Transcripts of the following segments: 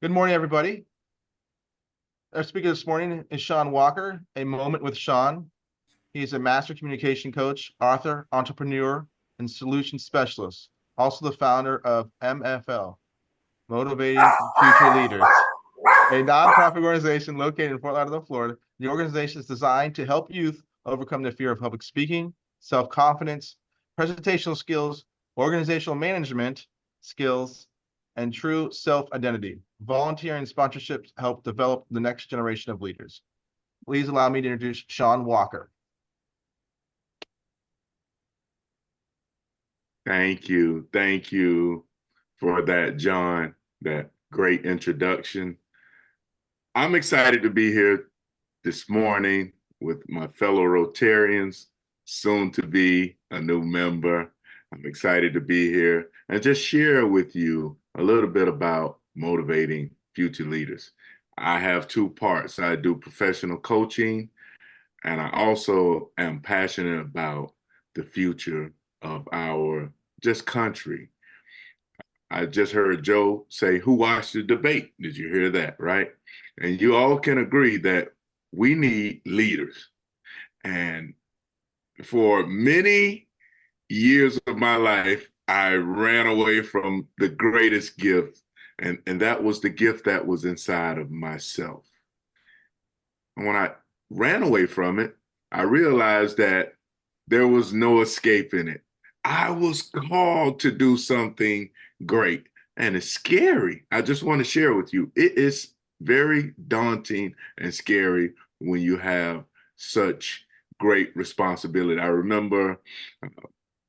Good morning, everybody. Our speaker this morning is Shawn Walker, A Moment with Shawn. He is a master communication coach, author, entrepreneur, and solution specialist, also the founder of MFL, Motivating Future Leaders, a nonprofit organization located in Fort Lauderdale, Florida. The organization is designed to help youth overcome their fear of public speaking, self-confidence, presentational skills, organizational management skills, and true self-identity. Volunteering and sponsorships help develop the next generation of leaders. Please allow me to introduce Shawn Walker. Thank you. Thank you for that, John, that great introduction. I'm excited to be here this morning with my fellow Rotarians, soon to be a new member. I'm excited to be here and just share with you a little bit about motivating future leaders. I have two parts. I do professional coaching, and I also am passionate about the future of our just country. I just heard Joe say, who watched the debate? Did you hear that, right? And you all can agree that we need leaders. And for many years of my life, I ran away from the greatest gift, and that was the gift that was inside of myself. And when I ran away from it, I realized that there was no escaping it. I was called to do something great, and it's scary. I just want to share with you, it is very daunting and scary when you have such great responsibility. I remember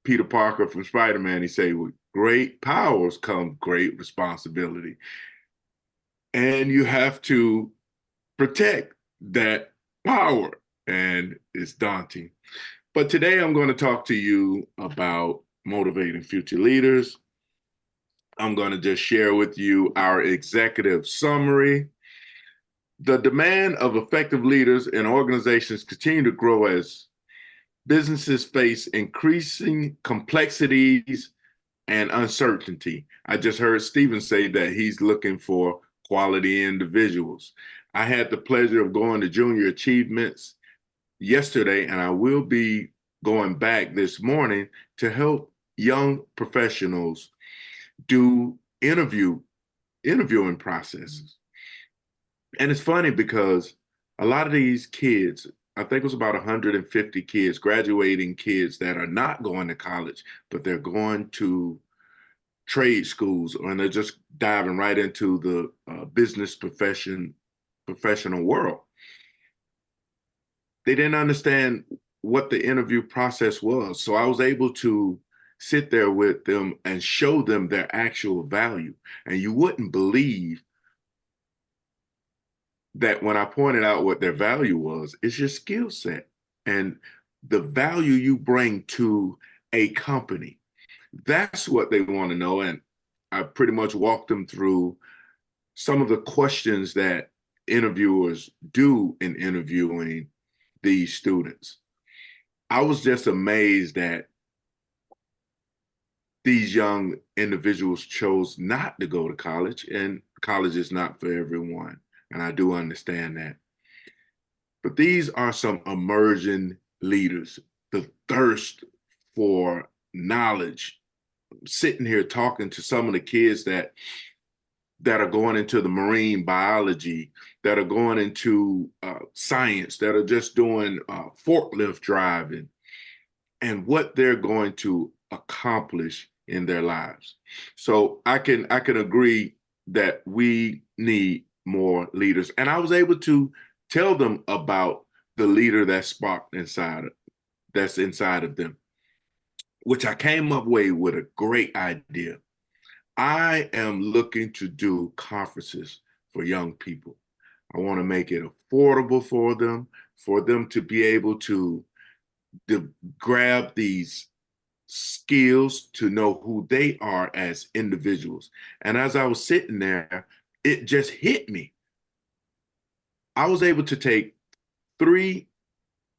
Peter Parker from Spider-Man, he said, with great powers come great responsibility. And you have to protect that power, and it's daunting. But today I'm going to talk to you about motivating future leaders. I'm going to just share with you our executive summary. The demand of effective leaders in organizations continue to grow as businesses face increasing complexities and uncertainty. I just heard Stephen say that he's looking for quality individuals. I had the pleasure of going to Junior Achievements yesterday, and I will be going back this morning to help young professionals do interviewing processes. And it's funny because a lot of these kids, I think it was about 150 kids, graduating kids that are not going to college, but they're going to trade schools, and they're just diving right into the business professional world. They didn't understand what the interview process was. So I was able to sit there with them and show them their actual value. And you wouldn't believe that when I pointed out what their value was, it's your skill set and the value you bring to a company. That's what they want to know. And I pretty much walked them through some of the questions that interviewers do in interviewing these students. I was just amazed that these young individuals chose not to go to college, and college is not for everyone. And I do understand that. But these are some emerging leaders, the thirst for knowledge. I'm sitting here talking to some of the kids that are going into the marine biology, that are going into science, that are just doing forklift driving, and what they're going to accomplish in their lives. So I can agree that we need more leaders. And I was able to tell them about the leader that's inside of them, which I came up with a great idea. I am looking to do conferences for young people. I want to make it affordable for them to be able to grab these skills, to know who they are as individuals. And as I was sitting there, it just hit me. I was able to take 3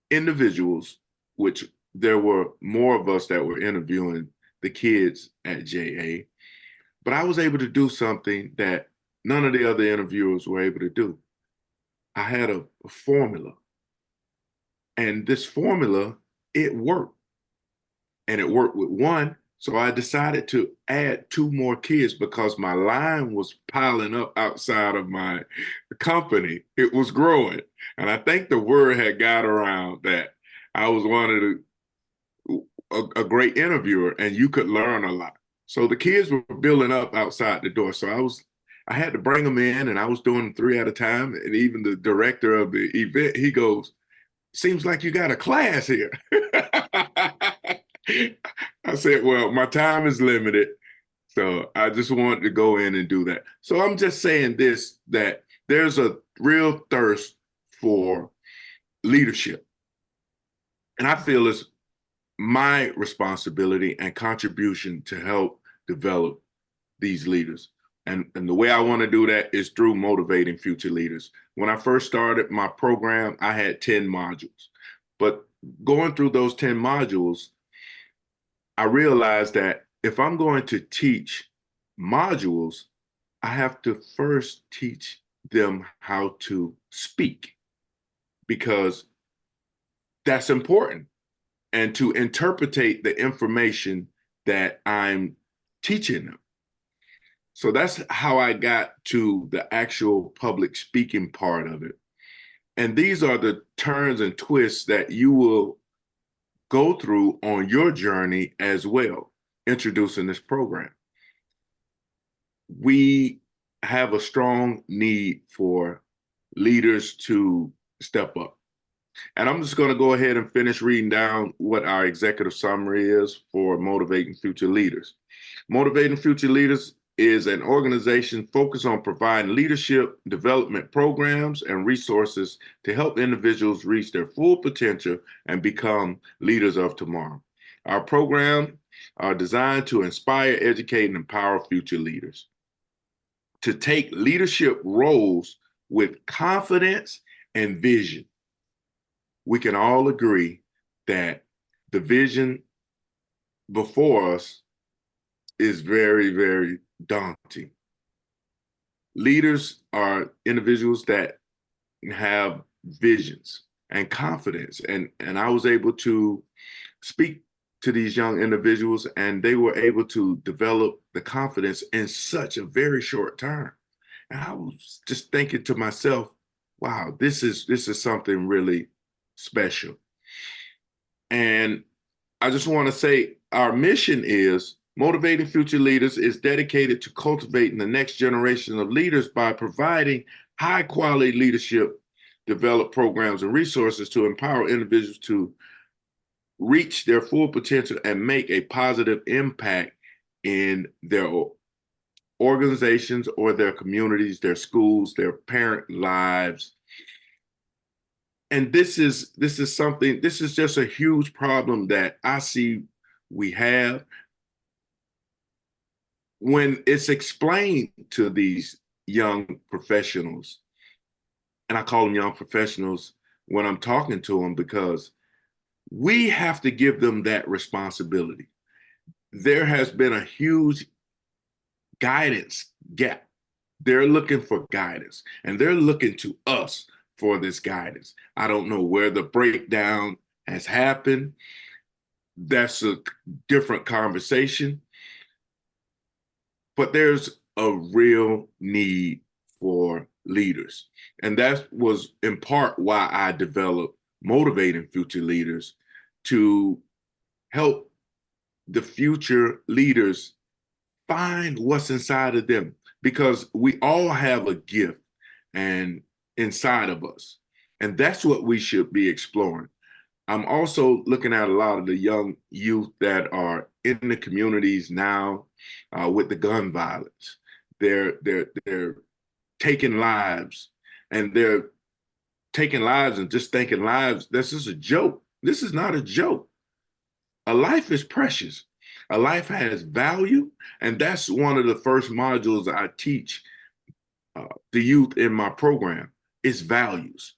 individuals, which there were more of us that were interviewing the kids at JA, but I was able to do something that none of the other interviewers were able to do. I had a formula, and this formula, it worked, and it worked with one. So I decided to add 2 more kids because my line was piling up outside of my company. It was growing. And I think the word had got around that I was one of a great interviewer and you could learn a lot. So the kids were building up outside the door. So I had to bring them in, and I was doing 3 at a time. And even the director of the event, he goes, "Seems like you got a class here." I said, well, my time is limited. So I just wanted to go in and do that. So I'm just saying this, that there's a real thirst for leadership. And I feel it's my responsibility and contribution to help develop these leaders. And the way I want to do that is through motivating future leaders. When I first started my program, I had 10 modules. But going through those 10 modules, I realized that if I'm going to teach modules, I have to first teach them how to speak, because that's important, and to interpretate the information that I'm teaching them. So that's how I got to the actual public speaking part of it. And these are the turns and twists that you will go through on your journey as well, introducing this program. We have a strong need for leaders to step up. And I'm just going to go ahead and finish reading down what our executive summary is for Motivating Future Leaders. Motivating Future Leaders is an organization focused on providing leadership development programs and resources to help individuals reach their full potential and become leaders of tomorrow. Our programs are designed to inspire, educate, and empower future leaders to take leadership roles with confidence and vision. We can all agree that the vision before us is very, very daunting. Leaders are individuals that have visions and confidence. And I was able to speak to these young individuals, and they were able to develop the confidence in such a very short time. And I was just thinking to myself, wow, this is something really special. And I just want to say our mission is Motivating Future Leaders is dedicated to cultivating the next generation of leaders by providing high quality leadership, develop programs and resources to empower individuals to reach their full potential and make a positive impact in their organizations or their communities, their schools, their parent lives. And this is just a huge problem that I see we have. When it's explained to these young professionals, and I call them young professionals when I'm talking to them, because we have to give them that responsibility. There has been a huge guidance gap. They're looking for guidance, and they're looking to us for this guidance. I don't know where the breakdown has happened. That's a different conversation. But there's a real need for leaders. And that was in part why I developed Motivating Future Leaders, to help the future leaders find what's inside of them, because we all have a gift and inside of us. And that's what we should be exploring. I'm also looking at a lot of the young youth that are in the communities now with the gun violence. They're taking lives, and they're taking lives and just thinking lives. This is a joke. This is not a joke. A life is precious. A life has value, and that's one of the first modules I teach the youth in my program is values.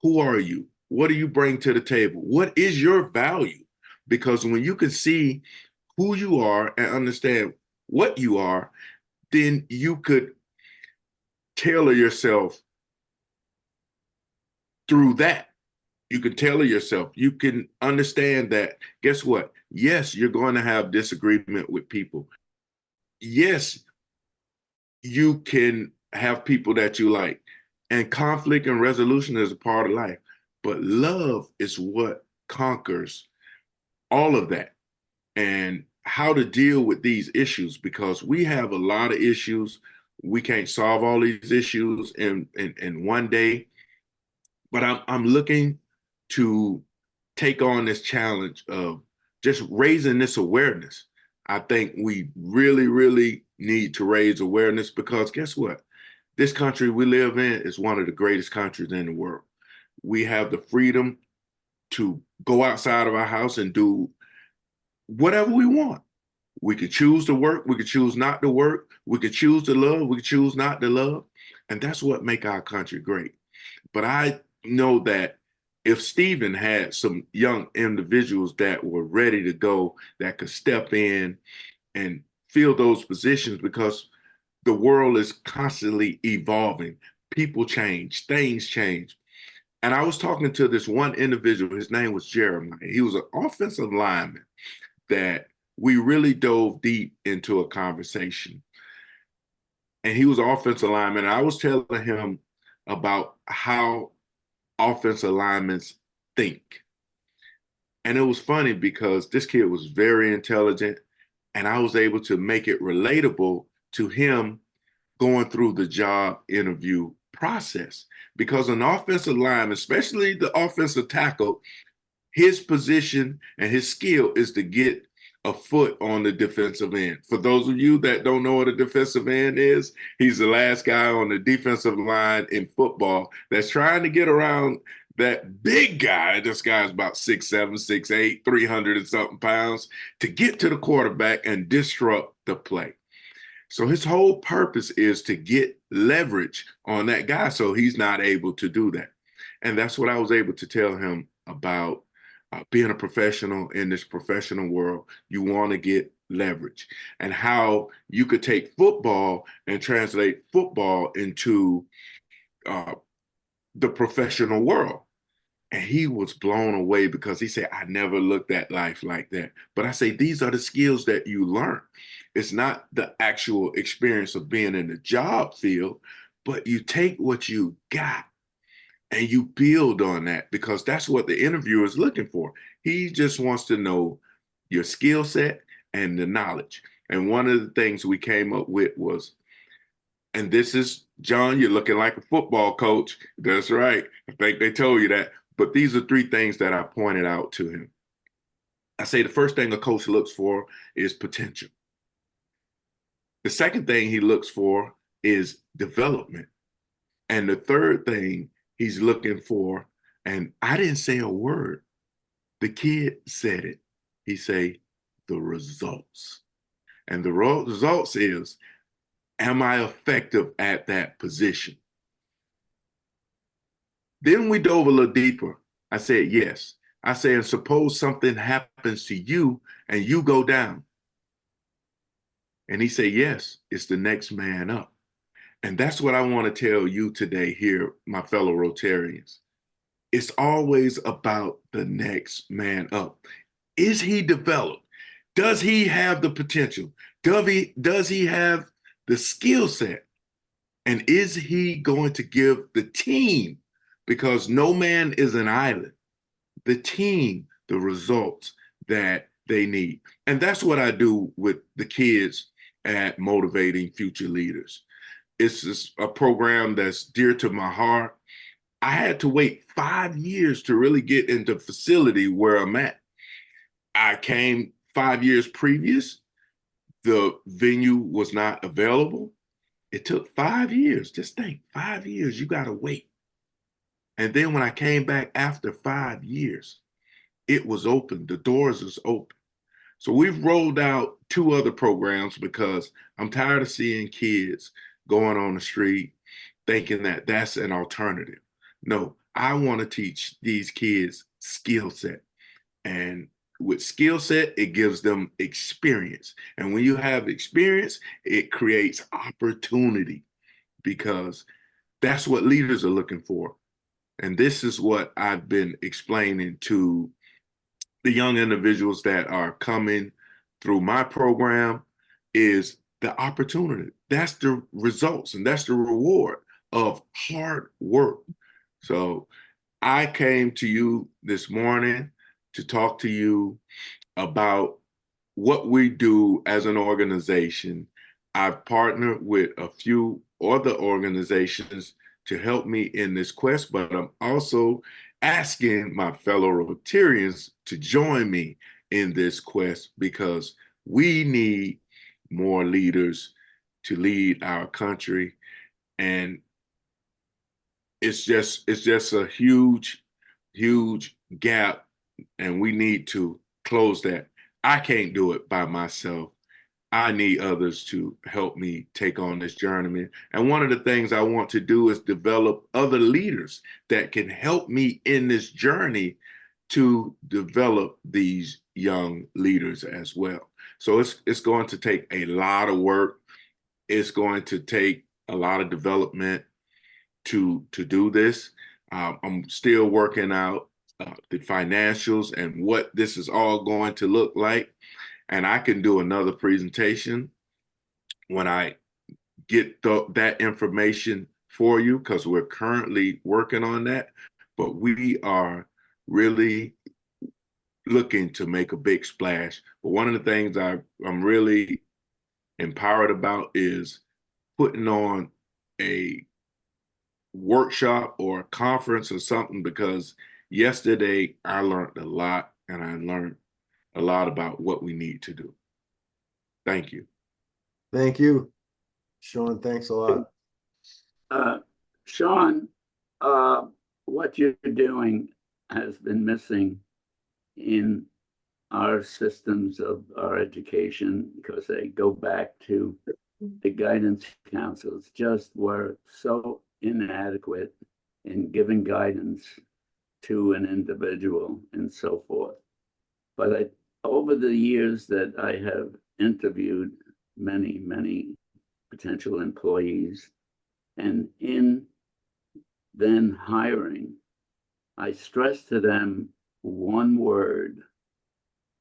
Who are you? What do you bring to the table? What is your value? Because when you can see who you are and understand what you are, then you could tailor yourself through that. You can tailor yourself. You can understand that, guess what? Yes, you're going to have disagreement with people. Yes, you can have people that you like. And conflict and resolution is a part of life. But love is what conquers all of that. And how to deal with these issues, because we have a lot of issues. We can't solve all these issues in one day. But I'm looking to take on this challenge of just raising this awareness. I think we really, really need to raise awareness, because guess what? This country we live in is one of the greatest countries in the world. We have the freedom to go outside of our house and do whatever we want. We could choose to work. We could choose not to work. We could choose to love. We could choose not to love. And that's what make our country great. But I know that if Stephen had some young individuals that were ready to go, that could step in and fill those positions, because the world is constantly evolving. People change, things change. And I was talking to this one individual, his name was Jeremiah. He was an offensive lineman that we really dove deep into a conversation. And he was an offensive lineman. And I was telling him about how offensive linemen think. And it was funny because this kid was very intelligent, and I was able to make it relatable to him going through the job interview process. Because an offensive lineman, especially the offensive tackle, his position and his skill is to get a foot on the defensive end. For those of you that don't know what a defensive end is, he's the last guy on the defensive line in football that's trying to get around that big guy. This guy's about 6'7", 6'8", 300 and something pounds, to get to the quarterback and disrupt the play. So his whole purpose is to get leverage on that guy so he's not able to do that. And that's what I was able to tell him about being a professional in this professional world. You want to get leverage, and how you could take football and translate football into the professional world. And he was blown away, because he said, I never looked at life like that. But I say, these are the skills that you learn. It's not the actual experience of being in the job field, but you take what you got and you build on that, because that's what the interviewer is looking for. He just wants to know your skill set and the knowledge. And one of the things we came up with was, and this is, John, you're looking like a football coach. That's right. I think they told you that. But these are 3 things that I pointed out to him. I say the first thing a coach looks for is potential. The second thing he looks for is development. And the third thing he's looking for, and I didn't say a word, the kid said it. He say, the results. And the results is, am I effective at that position? Then we dove a little deeper. I said, yes. I said, and suppose something happens to you and you go down. And he said, yes, it's the next man up. And that's what I want to tell you today here, my fellow Rotarians. It's always about the next man up. Is he developed? Does he have the potential? Does he have the skill set? And is he going to give the team, because no man is an island, the team the results that they need? And that's what I do with the kids at Motivating Future Leaders. It's just a program that's dear to my heart. I had to wait 5 years to really get into the facility where I'm at. I came 5 years previous. The venue was not available. It took 5 years. Just think, 5 years, you got to wait. And then when I came back after 5 years, it was open. The doors was open. So we've rolled out 2 other programs, because I'm tired of seeing kids going on the street thinking that that's an alternative. No, I want to teach these kids skill set. And with skill set, it gives them experience. And when you have experience, it creates opportunity. because that's what leaders are looking for. And this is what I've been explaining to the young individuals that are coming through my program is the opportunity. That's the results and that's the reward of hard work. So I came to you this morning to talk to you about what we do as an organization. I've partnered with a few other organizations to help me in this quest, but I'm also asking my fellow Rotarians to join me in this quest because we need more leaders to lead our country. And it's just a huge gap, and we need to close that. I can't do it by myself. I need others to help me take on this journey. And one of the things I want to do is develop other leaders that can help me in this journey to develop these young leaders as well. So it's going to take a lot of work. It's going to take a lot of development to do this. I'm still working out the financials and what this is all going to look like. And I can do another presentation when I get that information for you, because we're currently working on that. But we are really looking to make a big splash. But one of the things I'm really empowered about is putting on a workshop or a conference or something, because yesterday I learned a lot, and I learned a lot about what we need to do. Thank you. Thank you, Shawn. Thanks a lot. Shawn, what you're doing has been missing in our systems of our education, because they go back to the guidance councils just were so inadequate in giving guidance to an individual and so forth. But over the years that I have interviewed many potential employees, and in then hiring, I stress to them one word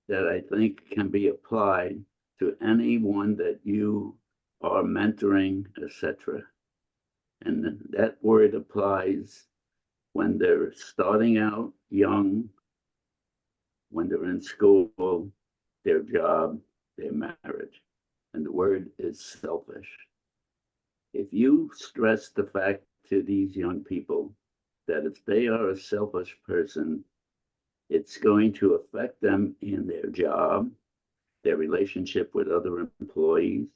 that I think can be applied to anyone that you are mentoring, etc. And that word applies when they're starting out young, when they're in school, their job, their marriage. And the word is selfish. If you stress the fact to these young people that if they are a selfish person, it's going to affect them in their job, their relationship with other employees.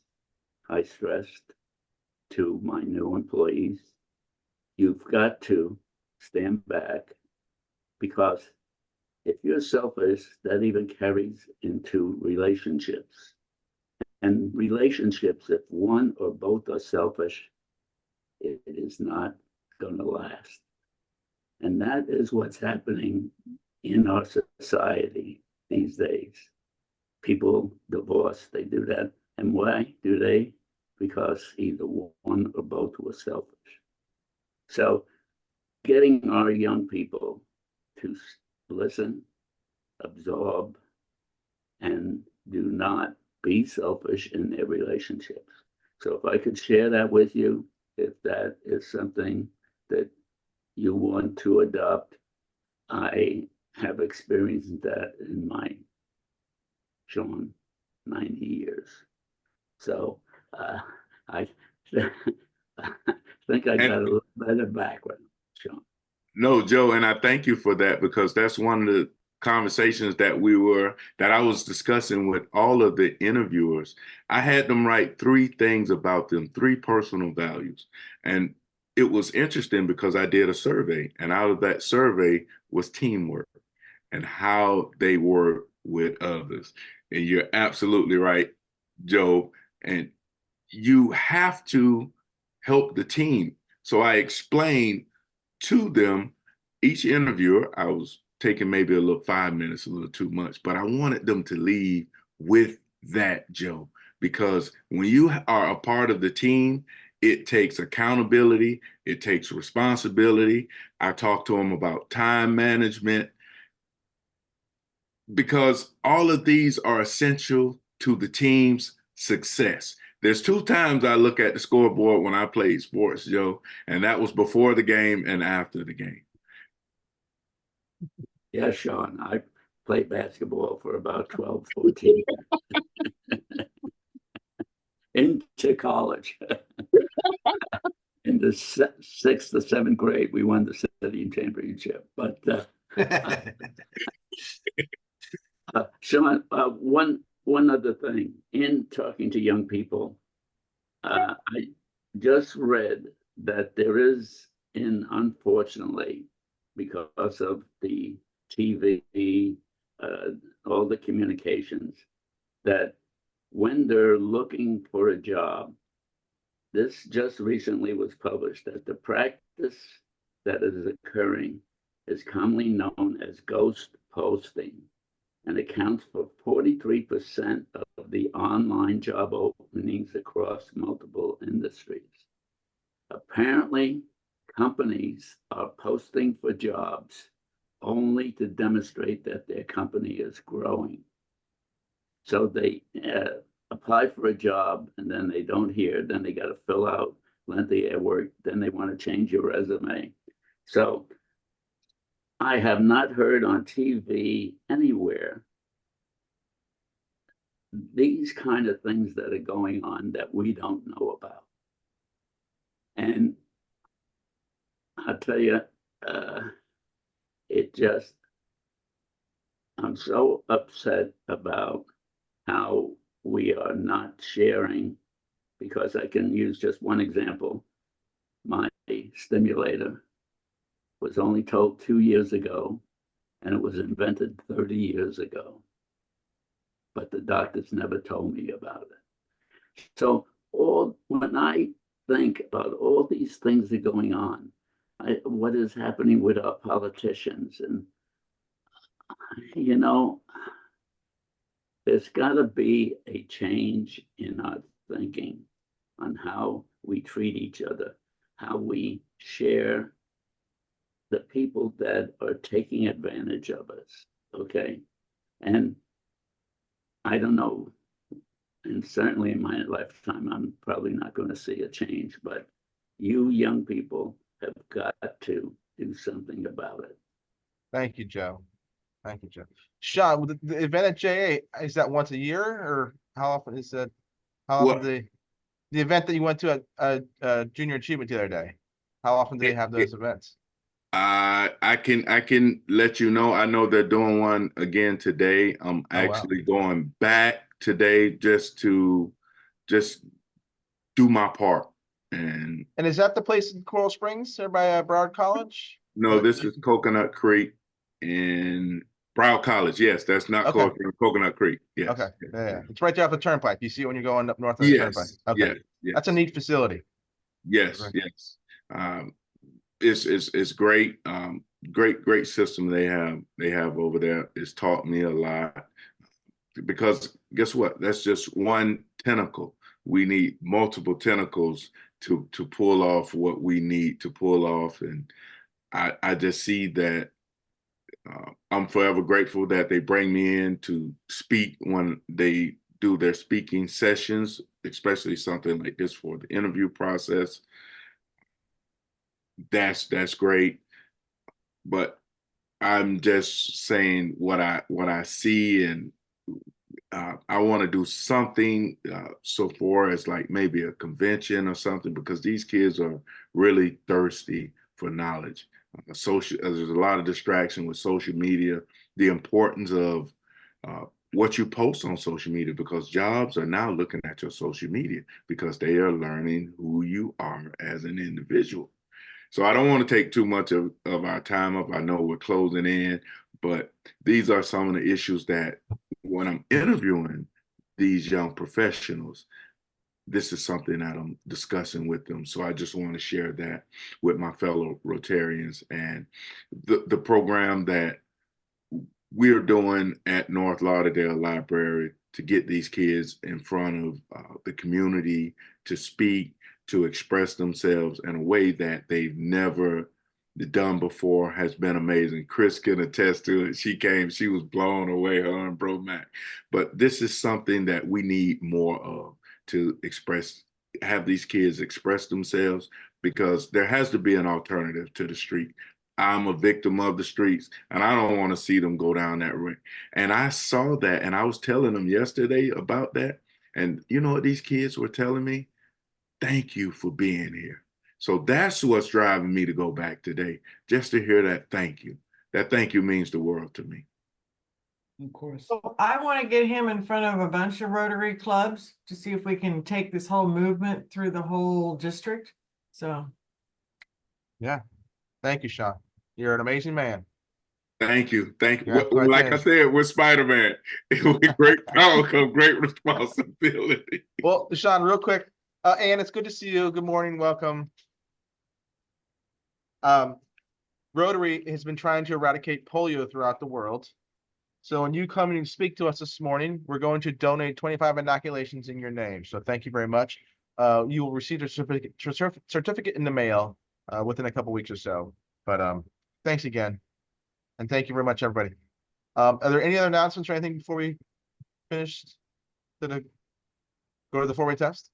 I stressed to my new employees, you've got to stand back, because if you're selfish, that even carries into relationships. And relationships, if one or both are selfish, it is not going to last. And that is what's happening in our society these days. People divorce, they do that. And why do they? Because either one or both were selfish. So getting our young people to listen, absorb, and do not be selfish in their relationships. So if I could share that with you, if that is something that you want to adopt, I have experienced that in my Shawn 90 years. So I think I got a little better background, Shawn. No, Joe, and I thank you for that, because that's one of the conversations that I was discussing with all of the interviewers. I had them write 3 things about them, 3 personal values. And it was interesting because I did a survey, and out of that survey was teamwork and how they work with others. And you're absolutely right, Joe. And you have to help the team. So I explained to them, each interviewer, I was taking maybe a little 5 minutes, a little too much, but I wanted them to leave with that, Joe, because when you are a part of the team, it takes accountability. It takes responsibility. I talk to them about time management because all of these are essential to the team's success. There's two times I look at the scoreboard when I played sports, Joe, and that was before the game and after the game. Yeah, Sean, I played basketball for about 12, 14 into college. In the sixth or seventh grade, we won the city championship. But Sean, one other thing. In talking to young people, I just read that there is, unfortunately, because of the TV, all the communications, that when they're looking for a job, this just recently was published, that the practice that is occurring is commonly known as ghost posting and accounts for 43% of the online job openings across multiple industries. Apparently, companies are posting for jobs only to demonstrate that their company is growing. So they apply for a job and then they don't hear, then they got to fill out lengthy work, then they want to change your resume. So I have not heard on TV anywhere these kind of things that are going on that we don't know about. And I'll tell you, I'm so upset about how we are not sharing, because I can use just one example. My stimulator was only told 2 years ago, and it was invented 30 years ago. But the doctors never told me about it. So when I think about all these things that are going on, what is happening with our politicians, and there's got to be a change in our thinking on how we treat each other, how we share the people that are taking advantage of us, okay? And I don't know, and certainly in my lifetime, I'm probably not going to see a change, but you young people have got to do something about it. Thank you, Joe. Thank you, Joe. Sean, the event at JA, is that once a year, or how often is that? How often the event that you went to at Junior Achievement the other day? How often do they have those events? I can let you know. I know they're doing one again today. I'm actually going back today just to do my part. And is that the place in Coral Springs, there by Broward College? no, this is Coconut Creek in Broward College. Yes, that's not called Coconut Creek. Yes. Okay. Yeah. It's right there off the turnpike. You see it when you're going up north on the turnpike. Okay. Yes. That's a neat facility. Yes. Right. Yes. It's great. Great system they have over there. It's taught me a lot, because guess what? That's just one tentacle. We need multiple tentacles to pull off what we need to pull off. And I just see that I'm forever grateful that they bring me in to speak when they do their speaking sessions, especially something like this for the interview process. That's great. But I'm just saying what I see, and I want to do something so far as like maybe a convention or something, because these kids are really thirsty for knowledge. There's a lot of distraction with social media, the importance of what you post on social media, because jobs are now looking at your social media because they are learning who you are as an individual. So I don't want to take too much of our time up. I know we're closing in, but these are some of the issues that when I'm interviewing these young professionals, this is something that I'm discussing with them. So I just want to share that with my fellow Rotarians. And the program that we're doing at North Lauderdale Library to get these kids in front of the community to speak, to express themselves in a way that they've never done before has been amazing. Chris can attest to it. She came, she was blown away, her and Bro Mac. But this is something that we need more of, to have these kids express themselves, because there has to be an alternative to the street. I'm a victim of the streets, and I don't want to see them go down that road. And I saw that, and I was telling them yesterday about that. And you know what these kids were telling me? Thank you for being here. So that's what's driving me to go back today, just to hear that thank you. That thank you means the world to me. Of course. So I want to get him in front of a bunch of Rotary clubs to see if we can take this whole movement through the whole district. So Thank you, Shawn. You're an amazing man. Thank you. Thank you. Yeah, so I Like I think- said, we're Spider-Man. With great power comes great responsibility. Well, Shawn, real quick, Ann, it's good to see you. Good morning, welcome. Rotary has been trying to eradicate polio throughout the world. So when you come and speak to us this morning, we're going to donate 25 inoculations in your name. So thank you very much. You will receive a certificate in the mail within a couple weeks or so. But thanks again. And thank you very much, everybody. Are there any other announcements or anything before we finish? Go to the four-way test?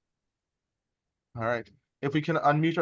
All right. If we can unmute ourselves.